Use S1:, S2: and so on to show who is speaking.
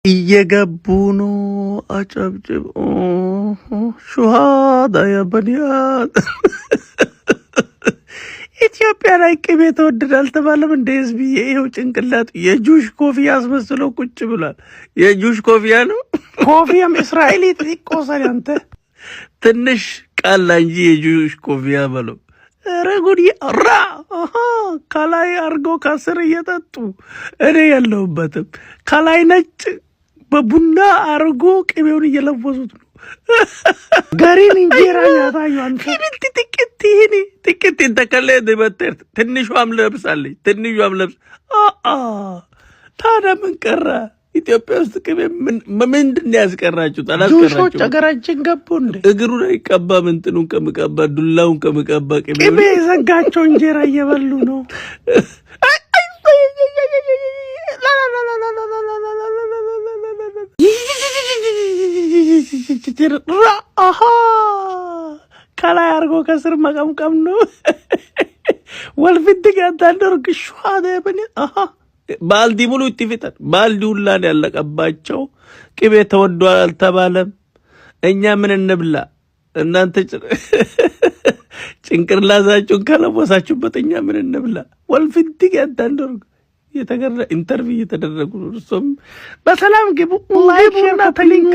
S1: እየገቡ ነው አጨብጭብ ሹሃዳ ያበኒያት ኢትዮጵያ ላይ ቅቤ ተወደደ አልተባለም እንደ ህዝብ ይሄው ጭንቅላት የጁሽ ኮፊያ አስመስሎ ቁጭ ብሏል። የጁሽ ኮፊያ ነው ኮፊያም እስራኤሊ ጥቆሰን አንተ ትንሽ ቃል እንጂ የጁሽ ኮፊያ በለው ረጉዲ ራ ከላይ አርጎ ከስር እየጠጡ እኔ ያለሁበትም ከላይ ነጭ በቡና አርጎ ቅቤውን እየለወሱት ነው። ጋሪን እንጀራ ያታዩ አንተ ጥቂት ተከለ ደበተር ትንሿም ለብሳለች ትንሿም ለብስ ታዲያ ምን ቀረ? ኢትዮጵያ ውስጥ ቅቤ ምንድን ያስቀራችሁ? አላስቀራችሁ። አገራችን ገቡ እንደ እግሩ ላይ ቀባ ምንጥኑን ከመቀባ ዱላውን ከመቀባ ቅቤ ዘጋቸው እንጀራ እየበሉ ነው። ከላይ አርጎ ከስር መቀምቀም ነው። ወልፊት ጋታደርክ ሹሃደ በኔ ባልዲ ሙሉ ይጥፍታል። ባልዲ ሁላን ያለቀባቸው ቅቤ ተወዷል አልተባለም። እኛ ምን እንብላ? እናንተ ጭንቅላታችሁን ከለወሳችሁበት እኛ ምን እንብላ? ወልፊት ጋታደርክ የተገረ ኢንተርቪው እየተደረጉ ነው። እሱም በሰላም ግቡ ላይክ ሼር እና ሊንክ